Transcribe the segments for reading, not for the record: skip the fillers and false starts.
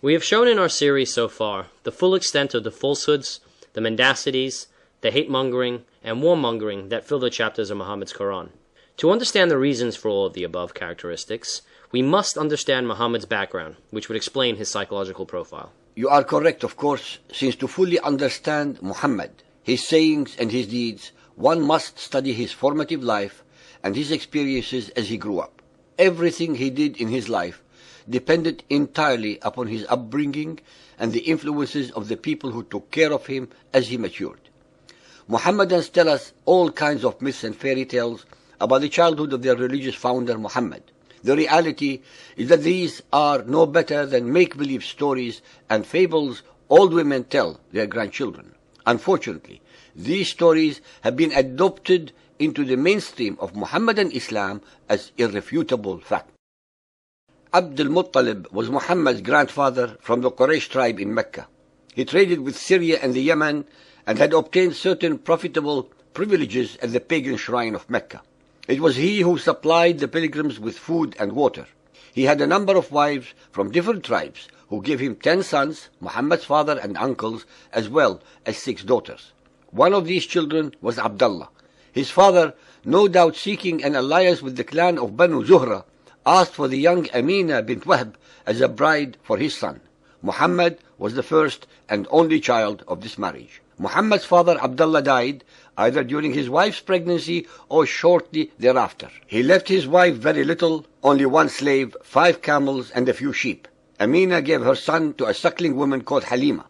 We have shown in our series so far the full extent of the falsehoods, the mendacities, the hate-mongering, and warmongering that fill the chapters of Muhammad's Quran. To understand the reasons for all of the above characteristics, we must understand Muhammad's background, which would explain his psychological profile. You are correct, of course, since to fully understand Muhammad, his sayings and his deeds, one must study his formative life and his experiences as he grew up. Everything he did in his life depended entirely upon his upbringing and the influences of the people who took care of him as he matured. Muhammadans tell us all kinds of myths and fairy tales about the childhood of their religious founder Muhammad. The reality is that these are no better than make-believe stories and fables old women tell their grandchildren. Unfortunately, these stories have been adopted into the mainstream of Muhammadan Islam as irrefutable fact. Abd al-Muttalib was Muhammad's grandfather from the Quraysh tribe in Mecca. He traded with Syria and the Yemen and had obtained certain profitable privileges at the pagan shrine of Mecca. It was he who supplied the pilgrims with food and water. He had a number of wives from different tribes who gave him 10 sons, Muhammad's father and uncles, as well as 6 daughters. One of these children was Abdullah. His father, no doubt seeking an alliance with the clan of Banu Zuhra, asked for the young Amina bint Wahb as a bride for his son. Muhammad was the first and only child of this marriage. Muhammad's father Abdullah died either during his wife's pregnancy or shortly thereafter. He left his wife very little, only 1 slave, 5 camels and a few sheep. Amina gave her son to a suckling woman called Halima.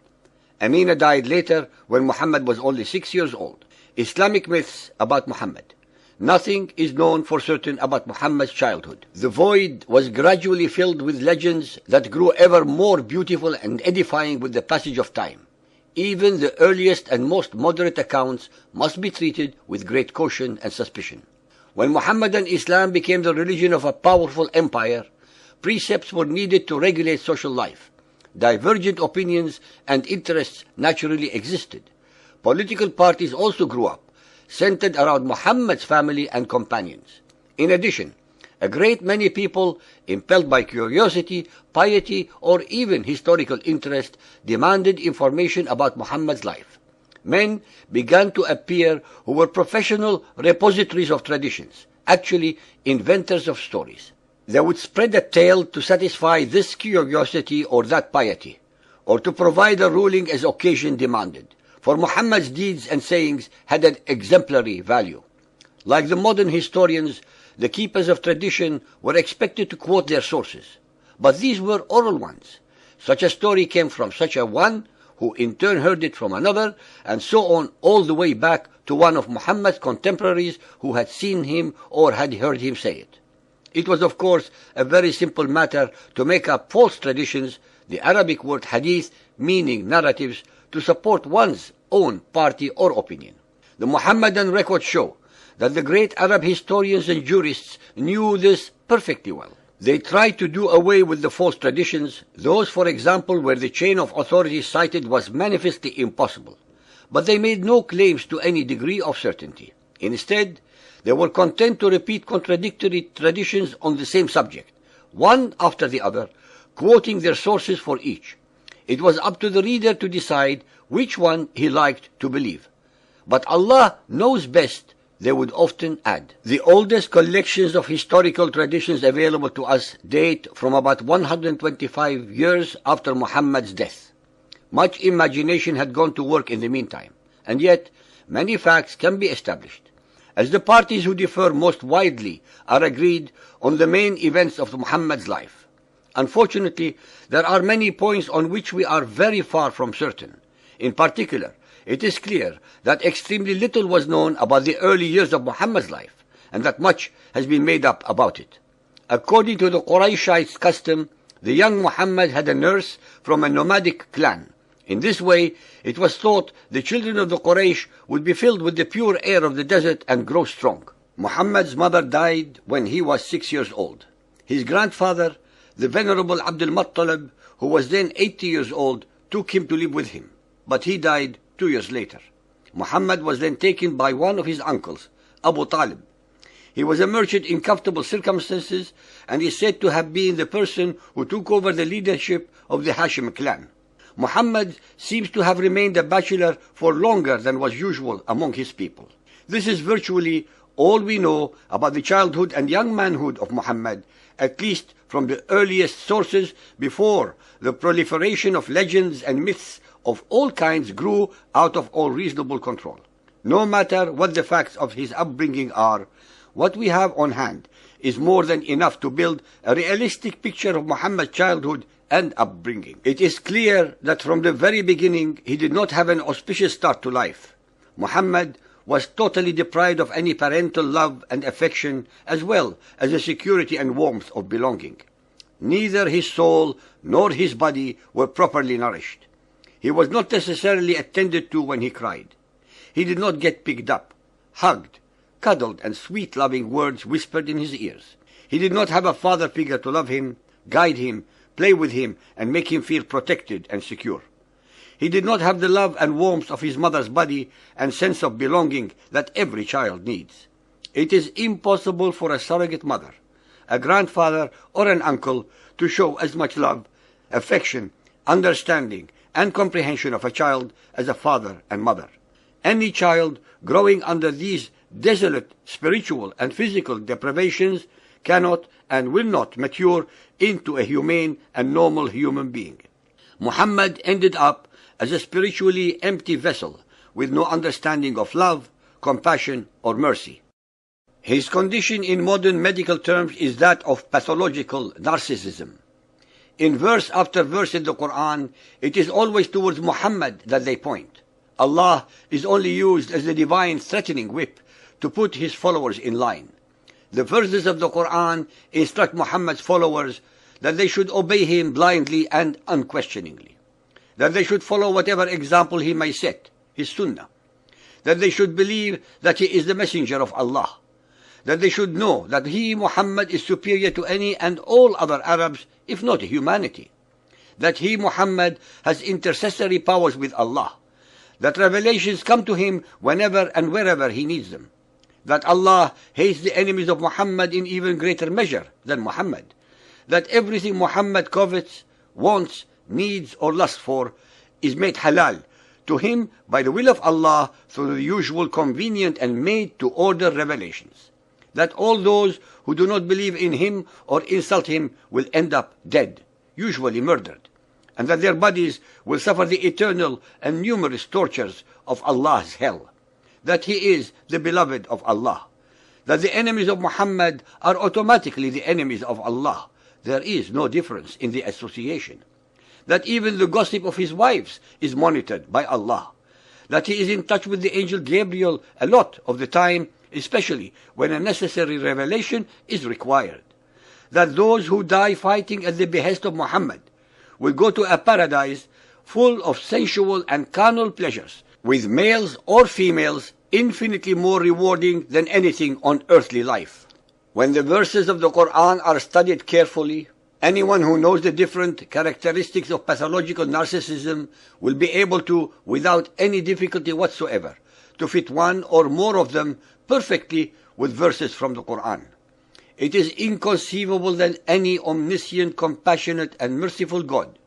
Amina died later when Muhammad was only 6 years old. Islamic myths about Muhammad. Nothing is known for certain about Muhammad's childhood. The void was gradually filled with legends that grew ever more beautiful and edifying with the passage of time. Even the earliest and most moderate accounts must be treated with great caution and suspicion. When Muhammadan Islam became the religion of a powerful empire, precepts were needed to regulate social life. Divergent opinions and interests naturally existed. Political parties also grew up, centered around Muhammad's family and companions. In addition, a great many people, impelled by curiosity, piety, or even historical interest, demanded information about Muhammad's life. Men began to appear who were professional repositories of traditions, actually inventors of stories. They would spread a tale to satisfy this curiosity or that piety, or to provide a ruling as occasion demanded. For Muhammad's deeds and sayings had an exemplary value. Like the modern historians, the keepers of tradition were expected to quote their sources, but these were oral ones. Such a story came from such a one, who in turn heard it from another, and so on all the way back to one of Muhammad's contemporaries who had seen him or had heard him say it. It was, of course, a very simple matter to make up false traditions, the Arabic word hadith meaning narratives, to support one's own party or opinion. The Muhammadan records show that the great Arab historians and jurists knew this perfectly well. They tried to do away with the false traditions, those, for example, where the chain of authority cited was manifestly impossible. But they made no claims to any degree of certainty. Instead, they were content to repeat contradictory traditions on the same subject, one after the other, quoting their sources for each. It was up to the reader to decide which one he liked to believe. But Allah knows best, they would often add. The oldest collections of historical traditions available to us date from about 125 years after Muhammad's death. Much imagination had gone to work in the meantime, and yet many facts can be established. As the parties who differ most widely are agreed on the main events of Muhammad's life. Unfortunately, there are many points on which we are very far from certain. In particular, it is clear that extremely little was known about the early years of Muhammad's life, and that much has been made up about it. According to the Qurayshites' custom, the young Muhammad had a nurse from a nomadic clan. In this way, it was thought the children of the Quraysh would be filled with the pure air of the desert and grow strong. Muhammad's mother died when he was 6 years old. His grandfather, the venerable Abd al-Muttalib, who was then 80 years old, took him to live with him, but he died 2 years later. Muhammad was then taken by one of his uncles, Abu Talib. He was a merchant in comfortable circumstances and is said to have been the person who took over the leadership of the Hashim clan. Muhammad seems to have remained a bachelor for longer than was usual among his people. This is virtually all we know about the childhood and young manhood of Muhammad, at least from the earliest sources before the proliferation of legends and myths of all kinds grew out of all reasonable control. No matter what the facts of his upbringing are, what we have on hand is more than enough to build a realistic picture of Muhammad's childhood and upbringing. It is clear that from the very beginning he did not have an auspicious start to life. Muhammad was totally deprived of any parental love and affection, as well as the security and warmth of belonging. Neither his soul nor his body were properly nourished. He was not necessarily attended to when he cried. He did not get picked up, hugged, cuddled, and sweet loving words whispered in his ears. He did not have a father figure to love him, guide him, play with him, and make him feel protected and secure. He did not have the love and warmth of his mother's body and sense of belonging that every child needs. It is impossible for a surrogate mother, a grandfather, or an uncle to show as much love, affection, understanding, and comprehension of a child as a father and mother. Any child growing under these desolate spiritual and physical deprivations cannot and will not mature into a humane and normal human being. Muhammad ended up as a spiritually empty vessel with no understanding of love, compassion, or mercy. His condition in modern medical terms is that of pathological narcissism. In verse after verse in the Quran, it is always towards Muhammad that they point. Allah is only used as the divine threatening whip to put his followers in line. The verses of the Quran instruct Muhammad's followers that they should obey him blindly and unquestioningly, that they should follow whatever example he may set, his sunnah, that they should believe that he is the messenger of Allah, that they should know that he, Muhammad, is superior to any and all other Arabs, if not humanity, that he, Muhammad, has intercessory powers with Allah, that revelations come to him whenever and wherever he needs them, that Allah hates the enemies of Muhammad in even greater measure than Muhammad, that everything Muhammad covets, wants, needs, or lusts for is made halal to him by the will of Allah through the usual convenient and made-to-order revelations, that all those who do not believe in him or insult him will end up dead, usually murdered, and that their bodies will suffer the eternal and numerous tortures of Allah's hell, that he is the beloved of Allah, that the enemies of Muhammad are automatically the enemies of Allah. There is no difference in the association, that even the gossip of his wives is monitored by Allah, that he is in touch with the angel Gabriel a lot of the time, especially when a necessary revelation is required, that those who die fighting at the behest of Muhammad will go to a paradise full of sensual and carnal pleasures, with males or females infinitely more rewarding than anything on earthly life. When the verses of the Quran are studied carefully, anyone who knows the different characteristics of pathological narcissism will be able to, without any difficulty whatsoever, to fit one or more of them perfectly with verses from the Quran. It is inconceivable that any omniscient, compassionate, and merciful God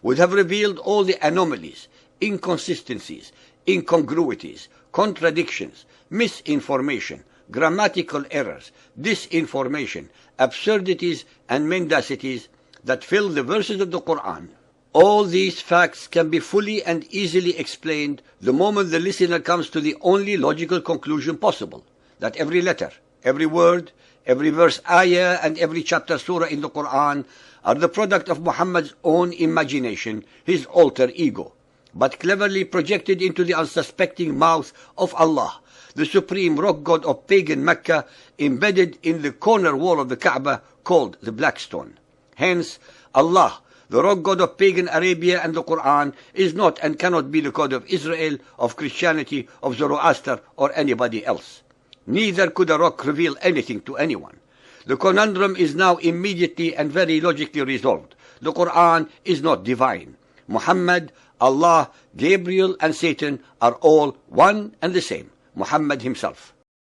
would have revealed all the anomalies, inconsistencies, incongruities, contradictions, misinformation, grammatical errors, disinformation, absurdities, and mendacities that fill the verses of the Quran. All these facts can be fully and easily explained the moment the listener comes to the only logical conclusion possible, that every letter, every word, every verse ayah, and every chapter surah in the Quran are the product of Muhammad's own imagination, his alter ego, but cleverly projected into the unsuspecting mouth of Allah, the supreme rock god of pagan Mecca, embedded in the corner wall of the Kaaba called the Black Stone. Hence, Allah, the rock god of pagan Arabia, and the Quran is not and cannot be the god of Israel, of Christianity, of Zoroaster, or anybody else. Neither could a rock reveal anything to anyone. The conundrum is now immediately and very logically resolved. The Quran is not divine. Muhammad, Allah, Gabriel, and Satan are all one and the same, Muhammad himself.